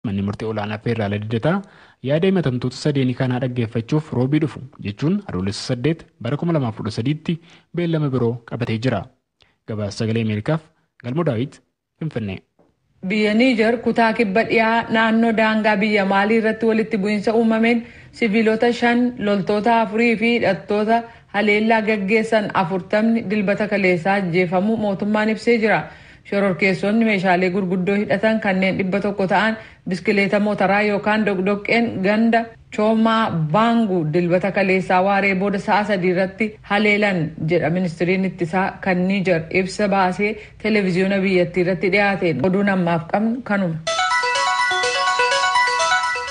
Manni murtii olaanaa Feeraalaa Liddataa yaada himatamtoota sadeenii kanaa dhaggeeffachuuf roobii dhufu jechuun adoolessa 8 bara 2013tti beellama biroo qabatee jira. Gabaasa sagalee Ameerikaaf Galmoo Daawit Finfinnee. Biyya Niijar kutaa kibba dhiyaa naannoo daangaa biyya Maalii irratti walitti bu'iinsa uumameen siviilota 5 loltoota 4 fi hidhattoota haleellaa gaggeessan 40 dilbata kaleessaa ajjeefamuu mootummaan ibsee jira. Shororkeessonni meeshaalee gurguddoo hidhatan kanneen 100 ta'an biskileeta motoraa yookaan dogdoqqeen ganda Choomaa Baangu dilbata kaleessaa waaree booda sa'a 3 irratti haleelan jedha ministiriin ittisaa kan Niijar ibsa baasee televiziyoona biyyattii irratti dhiyaateen. Oduun ammaaf qabnu kanuma.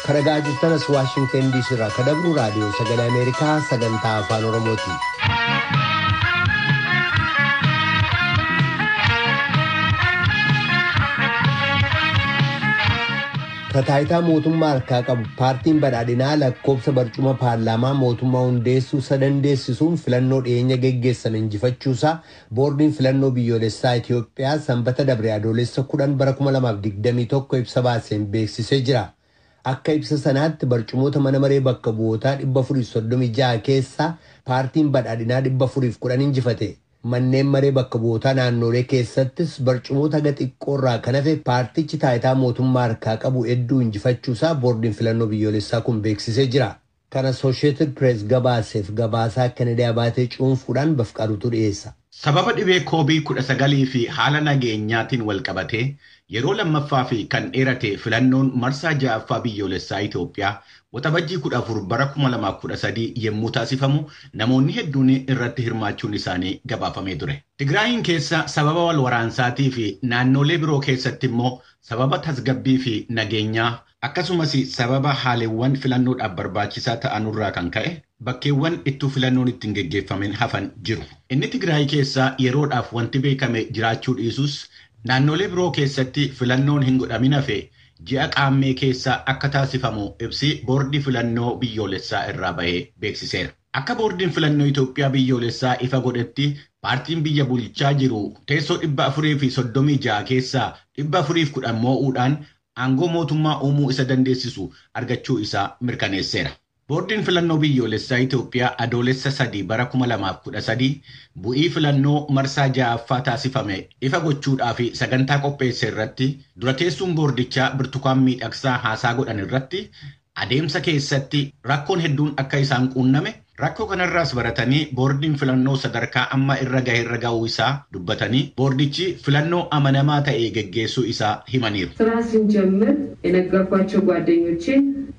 Karagaa jirtanas Waashingtan DC irraa kadabru raadiyoo sagalee Ameerikaa sagantaa afaan Oromooti. Kataayitaa mootummaa harkaa qabu paartiin badhaadhinaa lakkoobsa barcuma paarlaamaa mootummaa hundeessuu sadandeessisuun filannoo dhiyeenya geggeessan injifachuusaa boordiin filannoo biyyoolessaa Itoophiyaa sanbata dabre adoolessa 10 bara 2021 ibsa baaseen beeksisee jira. Akka ibsa sanaatti barcumoota mana maree bakka bu'ootaa 436 keessaa paartiin badhaadhinaa 410 injifate. Manneen maree bakka bu'ootaa naannolee keessattis barcumoota xiqqoorraa kan hafe paartichi taayitaa mootummaa harkaa qabu hedduu injifachuusaa boordiin filannoo biyyoolessaa kun beeksisee jira. Kana Associated Press gabaaseef gabaasaa Kennedy Abaatee cuunfuudhaan bafqaruutu dhiyeessa. Sababa dhibee COVID-19 fi haala nageenyaatiin wal qabatee yeroo lammaffaa fi kan dheerate filannoon marsaa 6ffaa biyyoolessaa Itoophiyaa waxabajjii 14 bara 2013 yommuu taasifamu namoonni hedduun irratti hirmaachuun isaanii gabaafamee ture. Tigraayin keessa sababa wal waraansaatii fi naannolee biroo keessatti immoo sababa tasgabbii fi nageenyaa akkasumas sababa haalewwan filannoodhaaf barbaachisaa ta'anurraa kan ka'e bakkeewwan ittuu filannoon ittiin geggeeffamen hafan jiru. Inni Tigraay keessa yeroodhaaf wanti beekame jiraachuu dhiisus naannolee biroo keessatti filannoon hin godhamin hafe ji'a qaammee keessa akka taasifamu ibsi boordii filannoo biyyoolessaa irraa bahee beeksiseera. Akka boordiin filannoo Itoophiyaa biyyoolessaa ifa godhetti paartiin biyya bulchaa jiru teessoo 436 keessaa 410 moo'uudhaan aangoo mootummaa uumuu isa dandeessisu argachuu isaa mirkaneesseera. Boordiin filannoo biyyoolessaa Itoophiyaa adoolessa 3 bara 2013 bu'ii filannoo marsaa 6ffaa taasifame ifa gochuudhaa fi sagantaa qopheesse irratti dura teessuun boordichaa Birtukaan Miidhagsaa haasaa godhan irratti adeemsa keessatti rakkoon hedduun akka isaan quunname rakkoo kanarraas baratanii boordiin filannoo sadarkaa amma irra ga'uu isaa dubbatanii boordichi filannoo amanamaa ta'ee geggeessuu isaa himaniiru. ስራ ስንጀምር የነገርኳቸው ጓደኞቼ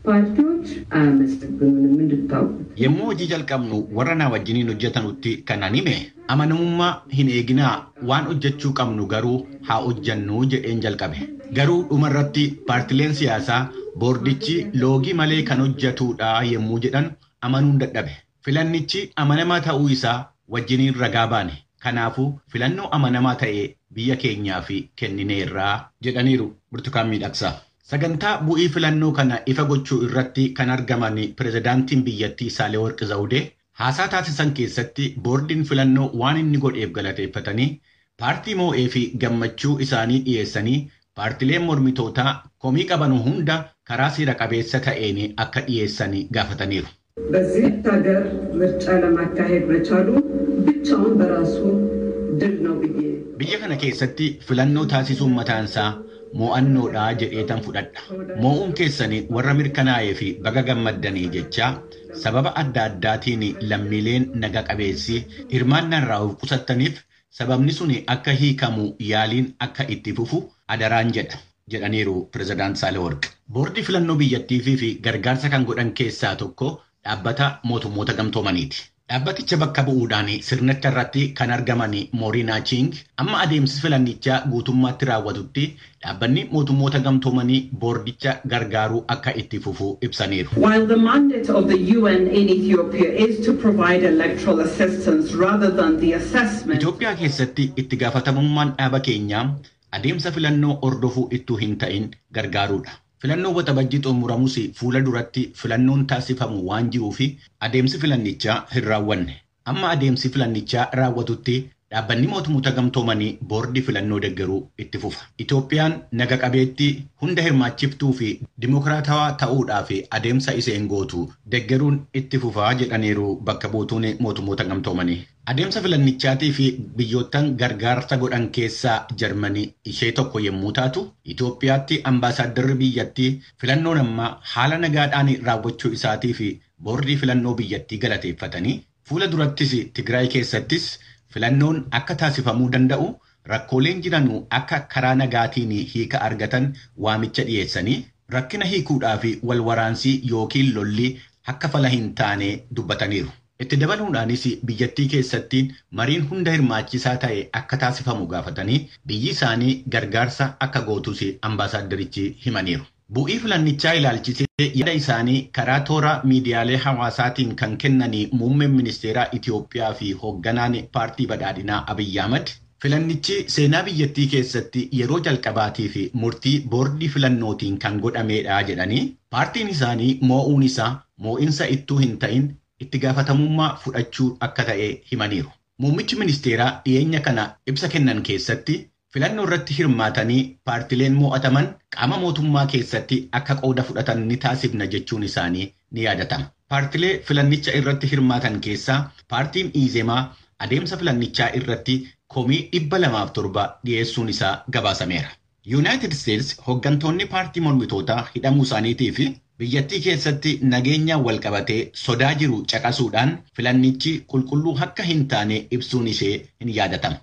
ፓርቲዎች አያመሰግኑንም እንድታውቁት. Yommuu hojii jalqabnu warra na wajjiniin hojjetanutti kanan hime amanamummaa hin eeginaa waan hojjechuu qabnu garuu haa hojjannu jedheen jalqabe. Garuu dhumarratti paartileen siyaasaa boordichi loogii malee kan hojjetudha yommuu jedhan amanuun dadhabe. Filannichi amanamaa ta'uu isaa wajjiniin ragaa baane. Kanaafuu filannoo amanamaa ta'ee biyya keenyaa fi kennineerraa jedhaniiru Birtukaan Miidhagsaa. Sagantaa bu'ii filannoo kana ifa gochuu irratti kan argaman pirezidaantiin biyyattii Saalewarq Zawudee haasaa taasisan keessatti boordiin filannoo waan inni godheef galateeffatanii paartii moo'ee fi gammachuu isaanii dhiyeessanii paartileen mormitootaa komii qaban hunda karaa seera qabeessa ta'een akka dhiyeessanii gaafataniiru. በዚህ ሀገር ምርጫ ለማካሄድ መቻሉ ብቻውን በራሱ ድል ነው ብዬ biyya kana keessatti filannoo taasisuun mataansaa mo'annoodhaa jedheetan fudhadha. Moo'uun keessanii warra mirkanaa'ee fi baga gammaddanii jecha sababa adda addaatiin lammiileen naga qabeessi hirmaannarraa of qusattaniif sababni sun akka hiikamu yaaliin akka itti fufu adaraan jedhaniiru pirezidaant Saalewarq. Boordii filannoo biyyattii fi gargaarsa kan godhan keessaa tokko dhaabbata mootummoota gamtoomaniiti. Dhaabbaticha bakka bu'uudhaan sirnicha irratti kan argaman Moorinaa Ching amma adeemsi filannichaa guutummaatti raawwatutti dhaabbanni mootummoota gamtoomanii boordicha gargaaruu akka itti fufu ibsaniiru. While the mandate of the UN in Ethiopia is to provide electoral assistance rather than the assessment. Itoophiyaa keessatti itti gaafatamummaan dhaaba keenyaa adeemsa filannoo hordofuu ittuu hin ta'in gargaaruudha. Filannoo waxabajjii xumuramus fuula duratti filannoon taasifamu waan jiruuf adeemsi filannichaa hin raawwanne. Amma adeemsi filannichaa raawwatutti Dhaabbanni mootummoota gamtoomanii boordii filannoo deeggaruu itti fufa. Itoophiyaan naga qabeettii hunda hirmaachiftuu fi dimokiraatawaa ta'uudhaaf adeemsa isheen gootu deeggaruun itti fufaa jedhaniiru bakka buutuun mootummoota gamtoomanii. Adeemsa filannichaatii fi biyyoottan gargaarsa godhan keessaa Jarmanii ishee tokko yommuu taatu, Itoophiyaatti ambaasaaddarri biyyattii filannoon ammaa haala nagaadhaan raawwachuu isaatii fi boordii filannoo biyyattii galateeffatanii fuula durattis Tigraay keessattis filannoon akka taasifamuu danda'u rakkooleen jiranuu akka karaa nagaatiin hiika argatan waamicha dhiyeessanii rakkina hiikuudhaa fi walwaraansii yookiin lolli akka fala hin taane dubbataniiru. Itti dabaluudhaanis biyyattii keessatti mariin hunda hirmaachisaa ta'e akka taasifamu gaafatanii biyyi isaanii gargaarsa akka gootus ambaasaadarichi himaniiru. Bu'ii filannichaa ilaalchisee yaada isaanii karaa toora miidiyaalee hawaasaatiin kan kennanii muummeen ministeeraa Itoophiyaa fi hoogganaan paartii badhaadhinaa Abiyyi Ahmad filannichi seenaa biyyattii keessatti yeroo jalqabaatii fi murtii boordii filannootiin kan godhamedha jedhanii paartiin isaanii moo'uun isaa moo'insa ittuu hin ta'in itti gaafatamummaa fudhachuu akka ta'e himaniiru. Muummichi ministeeraa dhiyeenya kana ibsa kennan keessatti filannoo irratti hirmaatanii paartileen mo'ataman qaama mootummaa keessatti akka qooda fudhatan ni taasifna jechuun isaanii ni yaadatama. Paartilee filannicha irratti hirmaatan keessaa paartiin Izemaa adeemsa filannichaa irratti komii 207 dhiyeessuun isaa gabaasameera. Yuunaayitid Isteetsi hooggantoonni paartii mormitootaa hidhamuu isaaniitii fi biyyattii keessatti nageenya walqabatee sodaa jiru caqasuudhaan filannichi qulqulluu akka hin taane ibsuun ishee ni yaadatama.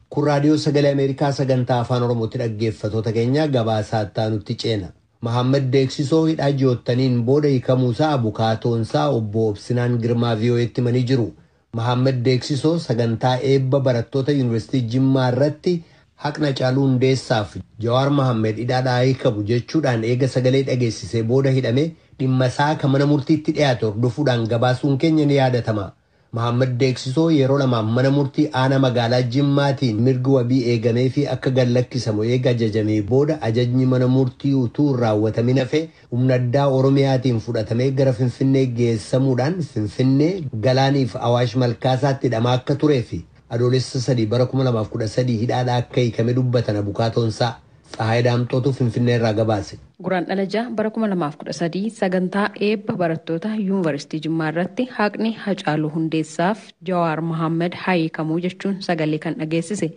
Kun raadiyoo sagalee Ameerikaa sagantaa afaan Oromootti dhaggeeffatoota keenya gabaasaa itti ceena. Mahammad Deeksisoo hidhaa ji'oottaniin booda hiikamuusaa abukaatoonsaa obbo Obsinaan Girmaa VOA'tti himanii jiru. Mahammad Deeksisoo sagantaa eebba barattoota yuunivarsiitii Jimmaa irratti haqna Hacaaluu Hundeessaaf Jawaar Mahammed hidhaadhaa hiikamu jechuudhaan eega sagalee dhageessisee booda hidhame dhimma isaa kan mana murtiitti dhiyaate hordofuudhaan gabaasuun keenya ni yaadatama. Mahammad Deeksisoo yeroo lamaaf mana murtii aanaa magaalaa Jimmaatiin mirgi wabii eegamee fi akka gallakkisamu eega ajajamee booda ajajni mana murtii utuu raawwatamin hafe humna addaa Oromiyaatiin fudhatamee gara Finfinnee geessamuudhaan Finfinnee Galaaniif Awaash Malkaasaatti hidhamaa akka turee fi adoolessa 3 bara 2013 hidhaadhaa akka hiikame dubbatan abukaatoonsaa. Tsahaay Daamxootu Finfinnee irraa gabaase. Guraandhala 6 bara 2013 sagantaa eebba barattoota yuunivarsiitii Jimmaa irratti haqni Hacaaluu Hundeessaaf Jawaar Mahammed hiikamuu jechuun sagalee kan dhageessise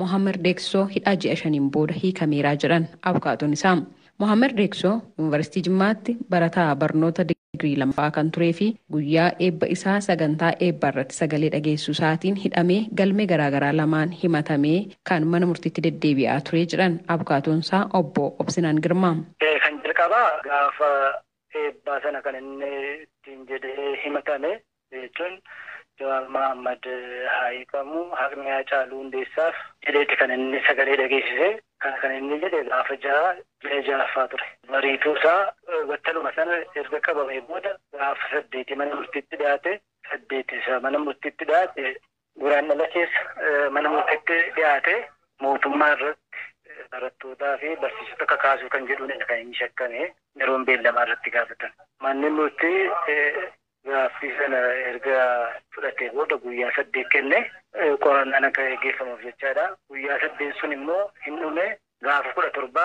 Mahammad Deeksisoo hidhaa ji'a 5 booda hiikameeraa jedhan abukaatoon isaa. Mahammad Deeksisoo yuunivarsiitii Jimmaatti barataa barnoota digirii lammaffaa kan turee fi guyyaa eebba isaa sagantaa eebba irratti sagalee dhageessuu isaatiin hidhamee galmee garaagaraa lamaan himatamee kan mana murtiitti deddeebi'aa turee jedhan abukaatoon isaa obbo Obsinaan Girmaa. Kan jalqabaa gaafa eebbaa sana kan inni ittiin jedhee himatame jechuun Jawaar Mahammad hiikamu haqni Hacaaluu Hundeessaaf jedheeti kan inni sagalee dhageessise. Kan inni jedhe gaafa ja'affaa ture. Mariituu isaa battaluma sana erga qabamee booda gaafa 8 mana murtiitti dhiyaate 8 isa mana murtiitti dhiyaate guraandhala keessa mana murtiitti dhiyaate mootummaa irratti barattootaa fi barsiisota kakaasuu kan jedhuun kan inni shakkame yeroon beellamaa irratti gaafatan. Manni murtii gaaffii sana erga fudhatee booda guyyaa 8 kenne qorannaan akka gaggeeffamuuf jechaadha. Guyyaa 8 sun immoo hin dhume gaafa 17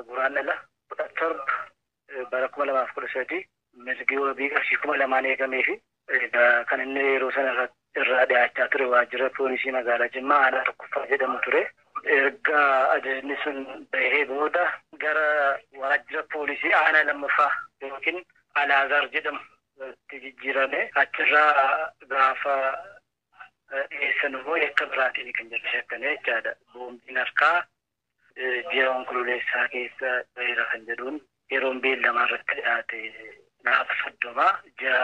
guraandhala 17 bara 2013 mirgi wabii qarshii 2,000 eegamee fi kan inni yeroo sana irraa dhiyaachaa ture waajjira poolisii magaalaa Jimmaa aanaa tokkoffaa jedhamu ture. Erga ajajni sun bahee booda gara waajjira poolisii aanaa lammaffaa yookiin Alaazaar jedhamu itti jijjiirame achirraa gaafa dhiyeessan immoo yakka biraatiin kan jedhu shakkame jechaadha. Boombiin harkaa ji'a onkololeessaa keessa baheera kan jedhuun yeroon beellamaa irratti dhiyaate gaafa 30 ji'a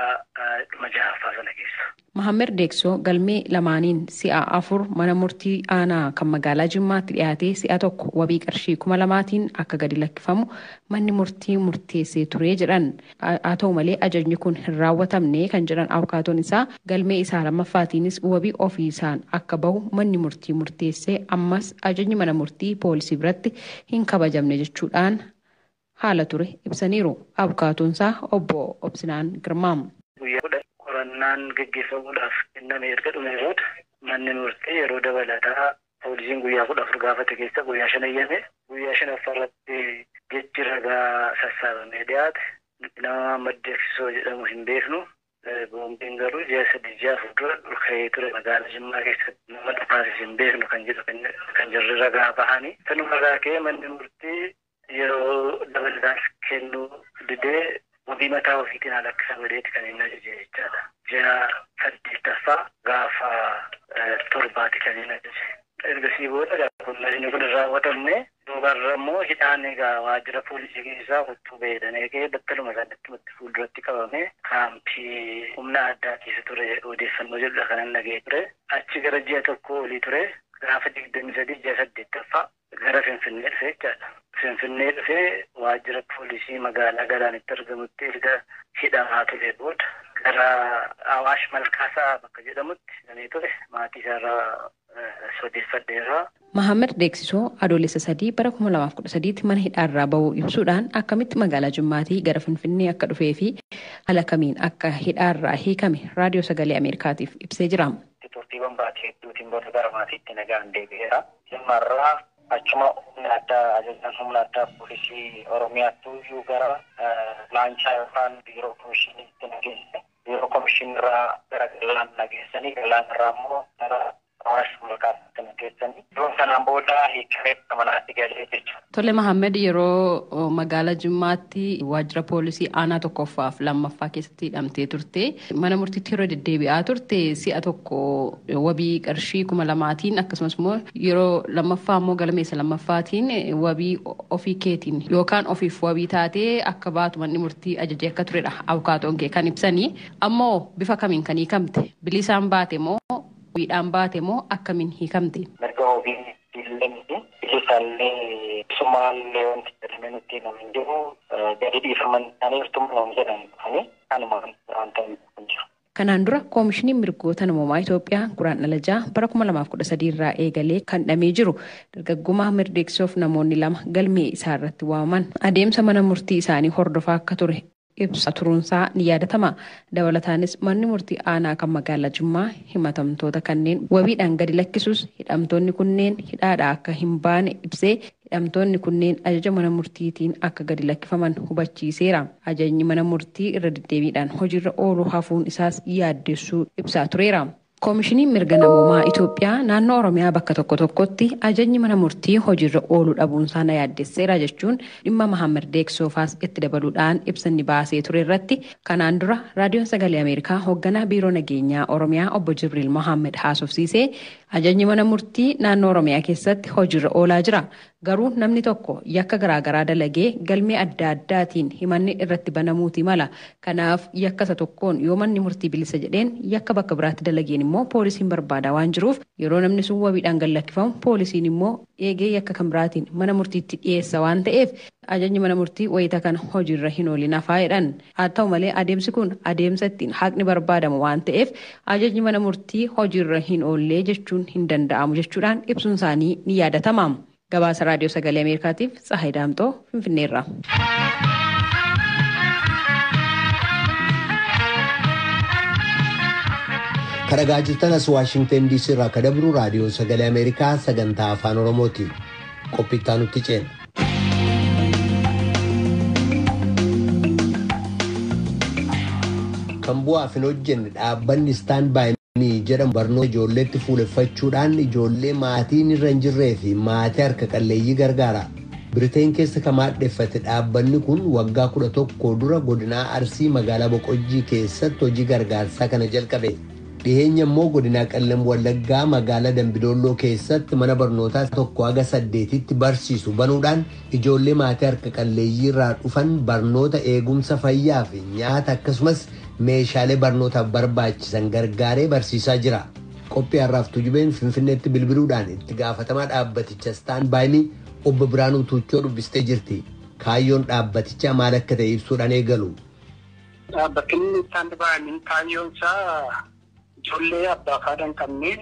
6ffaa sana keessa. Mahammad Deeksisoo galmee lamaaniin si'a 4 mana murtii aanaa kan magaalaa Jimmaatti dhiyaatee si'a 1 wabii qarshii 2,000tiin akka gadi lakkifamu manni murtii murteessee ture jedhan. Haa ta'u malee ajajni kun hin raawwatamne kan jedhan abukaatoon isaa galmee isaa lammaffaatiinis wabii ofii isaan akka bahu manni murtii murteessee ammas ajajni mana murtii poolisii biratti hin kabajamne jechuudhaan haala ture ibsaniiru abukaatoon isaa obbo Obsinaan Girmaa. Qorannaan gaggeeffamuudhaaf kenname erga dhume booda manni murtii yeroo dabalataa poolisiin guyyaa 14 gaafate keessa guyyaa 5 eeyyame guyyaa 5 irratti jechi ragaa sassaabamee dhiyaate nama maddeeksisoo jedhamu hin beeknu boombiin garuu ji'a 3 dura dhulka'ee ture magaalaa Jimmaa keessatti nama dhufaasis hin beeknu kan jedhu kan jirri ragaa bahanii sanuma ragaa kee manni murtii yeroo dabalataan kennuu didee wabii mataa ofiitiin alakkisa badeeti kan inni ajaje jechaadha. Ji'a 8ffaa gaafa 7 kan inni ajaje. Ergasii booda kun kun raawwatamne duubarra immoo hidhaan egaa waajjira poolisii keessaa huttuu beedanee kee battaluma sanatti fuulduratti qabame kaampii humna addaa keessa ture odeeffannoo jedhudha kanan dhagee ture. Achi gara ji'a tokko olii ture gaafa 23 ji'a 8ffaa gara Finfinnee dhufe jechaadha. Finfinnee dhufee waajjira poolisii magaalaa Galaanitti argamutti erga hidhamaa ture booda gara Awaash Malkaasaa bakka jedhamutti hidhamee ture maatii isaarraa sodeeffadheera. Mahammed Deeksisoo adoolessa 3 bara 2013 mana hidhaarraa bahuu ibsuudhaan akkamitti magaalaa Jimmaatii gara Finfinnee akka dhufee fi haala kamiin akka hidhaarraa hiikame raadiyoo sagalee Ameerikaatiif ibsee jira. Turtiiwwan baatii hedduutiin booda gara maatiitti nagaan deebi'eera. Jimmaarraa achuma humna addaa ajajaan humna addaa poolisii Oromiyaatti iyyuu gara laanchaa yookaan biiroo komishiniitti nageesse. Biiroo komishinirraa gara Galaan nageessanii Galaanirraa immoo gara Awaash Malkaasaatti nageessanii. Yeroo sanaan booda hiikamee manaatti galee jechuudha. Tole Mahammed yeroo magaalaa Jimmaatti waajjira poolisii aanaa 1ffaaf 2ffaa keessatti hidhamtee turte mana murtiitti yeroo deddeebi'aa turte si'a tokko wabii qarshii 2,000tiin akkasumas immoo yeroo 2ffaa immoo galmeessa 2ffaatiin wabii ofii keetiin yookaan ofiif wabii taatee akka baatu manni murtii ajajee akka turedha abukaatoon kee kan ibsanii ammoo bifa kamiin kan hiikamte bilisaan baate moo wiidhaan baate moo akkamiin hiikamte? Mirga wabii illee bilisaallee sumaallee wanti jedhamee nutti himamin jiru gadi dhiifaman isaanii irtummaa nama jedhamu dhufanii kanuma wanta hin jiru. Kanaan dura koomishiniin mirgoota namoomaa Itoophiyaa guraandhala 6 bara 2013 irraa eegalee kan hidhamee jiru dargaggoo Mahammed Deeksisoof namoonni 2 galmee isaa irratti waamaman adeemsa mana murtii isaanii hordofaa akka ture ibsa turuunsaa ni yaadatama. Dabalataanis manni murtii aanaa kan magaalaa Jimmaa himatamtoota kanneen wabiidhaan gadi lakkisuus hidhamtoonni kunneen hidhaadhaa akka hin baane ibsee hidhamtoonni kunneen ajaja mana murtiitiin akka gadi lakkifaman hubachiiseera. Ajajni mana murtii irra deddeebiidhaan hojiirra ooluu hafuun isaas yaaddessuu ibsaa tureera. Koomishiniin mirga namoomaa Itoophiyaa naannoo Oromiyaa bakka tokko tokkotti ajajni mana murtii hojiirra ooluu dhabuunsaa na yaaddesseera jechuun dhimma Mahammed Deeksisoofaas itti dabaluudhaan ibsanni baasee ture irratti kanaan dura raadiyoon sagalee Ameerikaa hoogganaa biiroo nageenyaa Oromiyaa obbo Jibriil Mohammed haasofsiisee ajajni mana murtii naannoo Oromiyaa keessatti hojiirra oolaa jira. Garuu namni tokko yakka garaagaraa dalagee galmee adda addaatiin himanni irratti banamuuti mala. Kanaaf yakka isa tokkoon yoo manni murtii bilisa jedheen yakka bakka biraatti dalageen immoo poolisiin barbaada waan jiruuf yeroo namni sun wabiidhaan gad lakkifamu poolisiin immoo eegee yakka kan biraatiin mana murtiitti dhiyeessa waan ta'eef ajajni mana murtii wayita kana hojiirra hin oolin hafaa jedhan. Haa ta'u malee adeemsi kun adeemsa ittiin haqni barbaadamu waan ta'eef ajajni mana murtii hojiirra hin oollee jechuun hin danda'amu jechuudhaan ibsuun isaanii ni yaadatama. Gabaasa raadiyoo sagalee Ameerikaatiif Tsahaay Daamtoo Finfinneerra. Karagaa jirtan as Waashingtan DC irraa kadabru raadiyoo sagalee Ameerikaa sagantaa afaan Oromooti. Qophittaa nutti ceena. Kan bu'aaf hin hojjenne dhaabbanni Stand By Me jedhamu barnoota ijoolleetti fuuleffachuudhaan ijoollee maatiin irra hin jirree fi maatii harka qalleeyyii gargaara. Biriteen keessa kan maadheffate dhaabbanni kun waggaa 11 dura godinaa Arsii magaalaa Boqojjii keessatti hojii gargaarsaa kana jalqabe. Dhiyeenya immoo godinaa Qellem Wallaggaa magaalaa Dambidolloo keessatti mana barnootaa 1-8tti barsiisu banuudhaan ijoollee maatii harka qalleeyyii irraa dhufan barnoota eegumsa fayyaa fi nyaata akkasumas meeshaalee barnootaaf barbaachisan gargaaree barsiisaa jira. Qophii har'aaf tujubeen Finfinneetti bilbiluudhaan itti gaafatamaa dhaabbaticha Stand By Me obbo Biraanuu Tuuchoo dubbistee jirti. Kaayyoon dhaabbatichaa maal akka ta'e ibsuudhaan eegalu. Dhaabbatni Stand By Me kaayyoon isaa ijoollee abbaa fi haadha hin qabne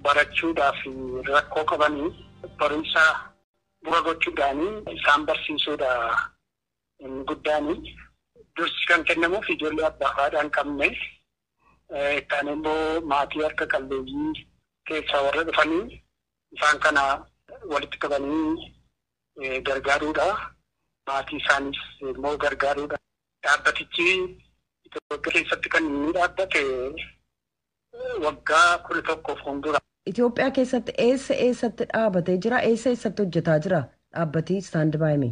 barachuudhaaf rakkoo qabanii barumsa dura gochuudhaanii isaan barsiisuudha inni guddaanii. Dursi kan kennamuuf ijoollee abbaa fi haadha hin qabne kan immoo maatii harka qalleeyyii keessaa warra dhufanii isaan kana walitti qabanii gargaaruudha. Maatii isaaniis immoo gargaaruudha. Dhaabbatichi Itoophiyaa keessatti kan inni dhaabbate waggaa 11 fuuldura. Itoophiyaa keessatti eessatti dhaabatee jira? Eessatti hojjetaa jira dhaabbati Stand By Me?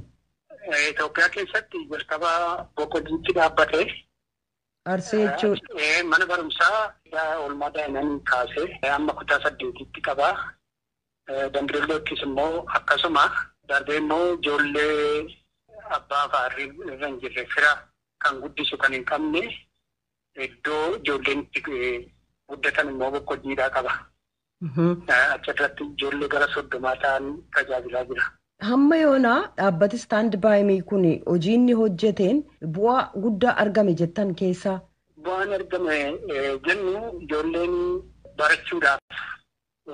Itoophiyaa keessatti jalqaba Boqqojjiitti dhaabbate. Arsii jechuudha. Mana barumsaa oolmaa daa'immanii kaasee amma kutaa 8tti qaba. Dambidollootis immoo akkasuma darbee immoo ijoollee abbaa fa'aa irra hin jirre fira kan guddisu kan hin qabne iddoo ijoolleen itti guddatan immoo Boqqojjiidhaa qaba. Achirratti ijoollee gara 30 ta'an tajaajilaa jira. Hamma yoonaa dhaabbati Stand By Me kun hojii inni hojjeteen bu'aa guddaa argame jettan keessaa? Bu'aan argame jennu ijoolleen barachuudhaaf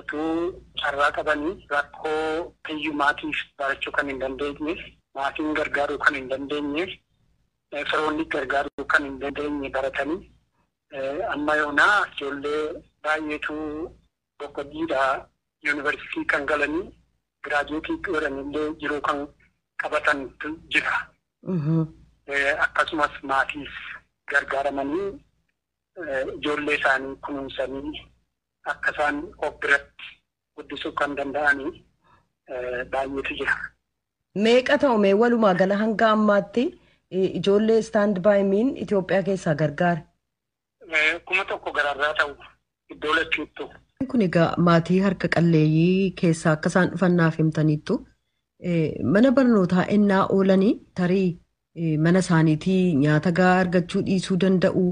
utuu carraa qabanii rakkoo hiyyummaatiif barachuu kan hin dandeenye, maatiin gargaaruu kan hin dandeenye, firoonni gargaaruu kan hin dandeenye baratanii amma yoonaa ijoollee baay'eetu Boqqojjiidhaa yuunivarsiitii kan galanii giraajuutii godhanillee jiruu kan qabatan jira. Akkasumas maatiif gargaaramanii ijoollee isaanii kunuunsanii akka isaan of biratti guddisuu kan danda'anii baay'eetu jira. Meeqa ta'u mee walumaa gala hanga ammaatti ijoollee Stand By Me Itoophiyaa keessaa gargaara? 1,000 gararraa ta'u iddoo lachuuttu. Kun egaa maatii harka qalleeyyii keessaa akka isaan dhufannaaf himtaniittu mana barnootaa ennaa oolanii tarii mana isaaniitii nyaata gahaa argachuu dhiisuu danda'u.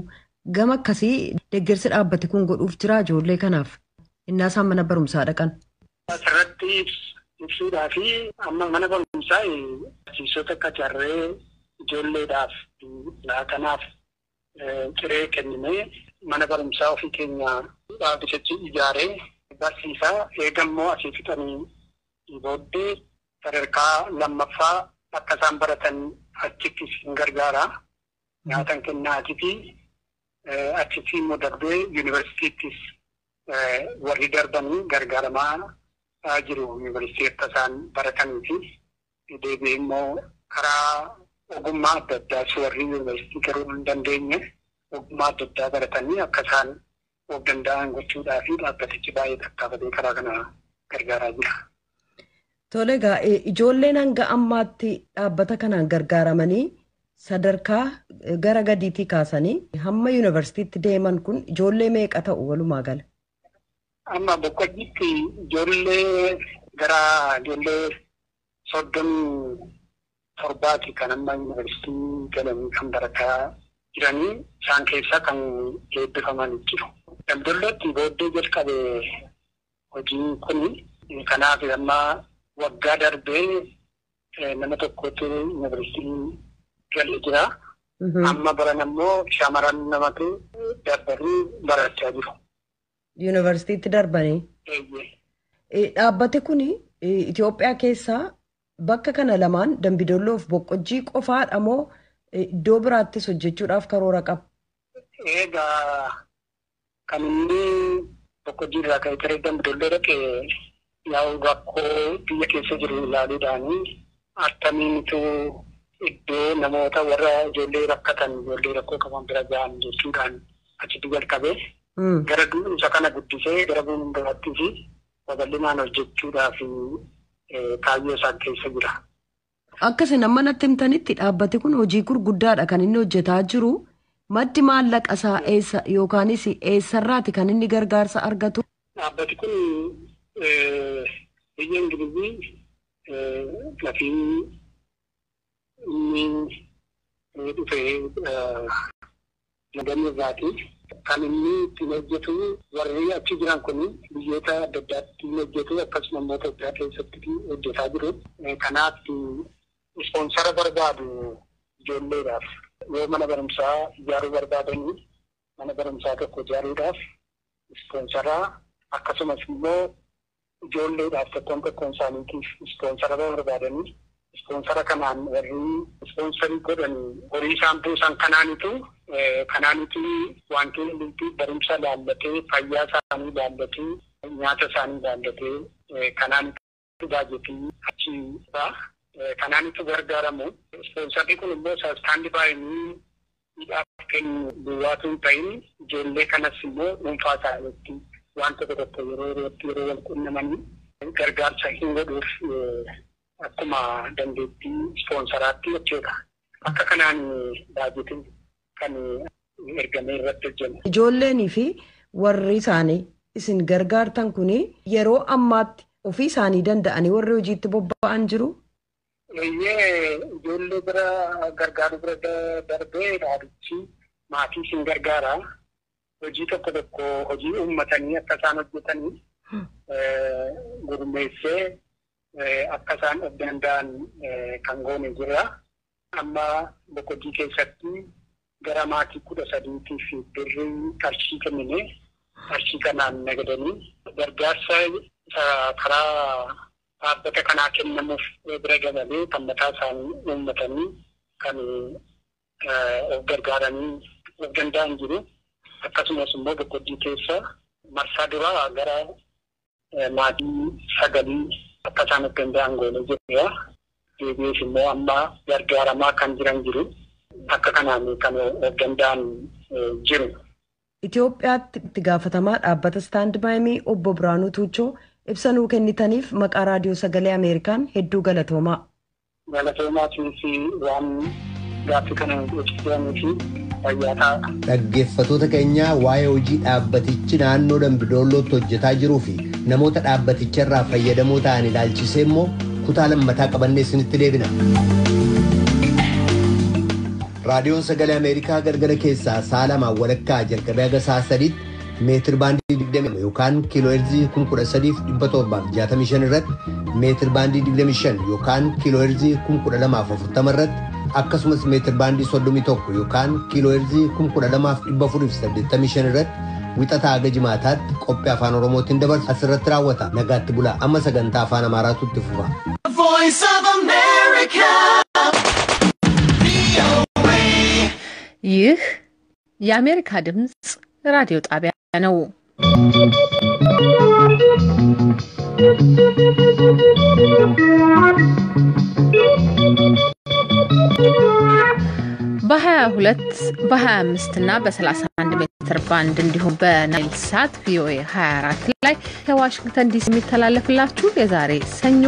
Gama akkasii deeggarsi dhaabbate kun godhuuf jira ijoollee kanaaf ennaa isaan mana barumsaa dhaqan. Asirratti ibsuudhaa fi amma mana barumsaa barsiisota akka carree ijoolleedhaaf laaqanaaf ciree kennimee mana barumsaa ofii keenya dhaabbatichi ijaaree barsiisaa eegammoo asii fixanii booddee sadarkaa lammaffaa akka isaan baratan achittis hin gargaara. Nyaatan kennaatii fi achitti immoo darbee yuunivarsiitiittis warri darbanii gargaaramaa jiru. Yuunivarsiitii akka isaan baratanii fi deebi'ee immoo karaa ogummaa adda addaa warri yuunivarsiitii garuu hin dandeenye ogummaa adda addaa baratanii akka isaan of danda'an gochuudhaa fi dhaabbatichi baay'ee tattaafatee karaa kana gargaaraa jira. Tole egaa ijoolleen hanga ammaatti dhaabbata kanaan gargaaramanii sadarkaa gara gadiitii kaasanii hamma yuunivarsiitiitti deeman kun ijoollee meeqa ta'u walumaa gala? Amma Boqqojjiitti ijoollee gara ijoollee 37 kan amma yuunivarsiitii galanii kan barataa jiranii isaan keessaa kan eebbifaman jiru. Dambidollootti booddee jalqabe hojiin kun kanaaf amma waggaa darbee nama tokkotti yuunivarsiitii galee jira. Amma baran ammoo shamarran namatu darbanii barachaa jiru. Yuunivarsiitiitti darbanii? Dhaabbati kun Itoophiyaa keessaa bakka kana lamaan Dambidolloo fi Boqqojjii qofaadha moo iddoo biraattis hojjechuudhaaf karoora qaba? Egaa kan inni Boqqojjii irraa ka'ee ture Dambidolloo dhaqee yaa'u rakkoo biyya keessa jiru ilaaluudhaanii akkamiinitu iddoo namoota warra ijoollee rakkatan ijoollee rakkoo qaban bira gahan jechuudhaan achitti jalqabee gara isa kana guddisee gara biraattii fi babal'inaan hojjechuudhaaf kaayyoo isaan keessa jira. Akkasii nama natti himtanitti dhaabbati kun hojii gurguddaadha kan inni hojjetaa jiru. Maddi maallaqa isaa eessa yookaanis eessarraati kan inni gargaarsa argatu? Dhaabbati kun biyya Ingilizii lafii inni dhufee London irraati. Kan inni ittiin hojjetu warri achi jiran kun biyyoota adda addaatti hojjetu akkasuma immoo Itoophiyaa keessatti hojjetaa jiru. Kanaaf ispoonsara barbaadu ijoolleedhaaf yoo mana barumsaa ijaaruu barbaadanii mana barumsaa tokko ijaaruudhaaf ispoonsaraa akkasumas immoo ijoolleedhaaf tokkoon isaaniitiif ispoonsara barbaadanii ispoonsara kanaan warri ispoonsarii godhanii horii isaan buusan kanaanitu wanti hundi barumsa laallatee fayyaa isaanii laallatee nyaata isaanii ilaallatee kanaan baajetii achiirraa kanaan itti gargaaramu. Ispoonsarri kun immoo istaandii baay'inii midhaaf kennu duwwaatu hin ta'in ijoollee kanas immoo dhuunfaa isaaniitti wanta tokko yeroo wal qunnamanii gargaarsa hin godhuuf akkuma dandeettii ispoonsaraatti jechuudha. Akka kanaan baajetiin kan ergamee irratti hojjenna. Ijoolleenii fi warri isaanii isin gargaartan kun yeroo ammaatti ofii isaanii danda'anii warri hojiitti bobba'an jiru. Ijoollee bira gargaaru bira darbee dhaabbichi maatii isin gargaara. Hojii tokko hojii uummatanii akka isaan hojjetanii gurmeessee akka isaan of danda'an kan goone jira. Amma boqojii keessatti gara maatii 13 fi birrii qarshii kennine qarshii kanaan nagadanii gargaarsa karaa dhaabbata kanaa kennamuuf bira gabalee kan mataa isaanii uummatanii kan of gargaaranii of danda'an jiru. Akkasumas immoo boqojii keessa marsaa duraa gara maatii 9 akka isaan of danda'an goone jira. Deebi'ees immoo amma gargaaramaa kan jiran jiru. Akka kanaan kan of danda'an jiru. Itoophiyaatti itti gaafatamaa dhaabbata Stand By Me obbo Biraanuu Tuuchoo ibsa nuu kennitaniif maqaa raadiyoo sagalee Ameerikaan hedduu galatoomaa. Galatoomaatii fi waan gaaffii kana hojjetanii fi fayyaa. Dhaggeeffattoota keenyaa waa'ee hojii dhaabbatichi naannoo Dambidollootti hojjetaa jiruu fi namoota dhaabbaticharraa fayyadamoo ta'an ilaalchisee immoo kutaa lammataa qabannee isinitti deebina. Raadiyoon sagalee Ameerikaa galgala keessaa sa'a 2 walakkaa jalqabee haga sa'a 3tti meetir baandii 20 yookaan kiilooheerzii 13,765 irratti meetir baandii 25 yookaan kiilooheerzii 1240 irratti akkasumas meetir baandii 31 yookaan kiilooheerzii 12,485 irratti wixataa haga jimaataatti qophii afaan Oromootiin dabarsu asirratti raawwata. Nagaatti bulaa. Amma sagantaa afaan Amaaraatu itti fufa. ይህ የአሜሪካ ድምጽ ራዲዮ ጣቢያ ነው። በ22 በ25 እና በ31 ሜትር ባንድ እንዲሁም በናይል ሳት ቪኦኤ 24 ላይ ከዋሽንግተን ዲሲ የሚተላለፍላችሁ የዛሬ ሰኞ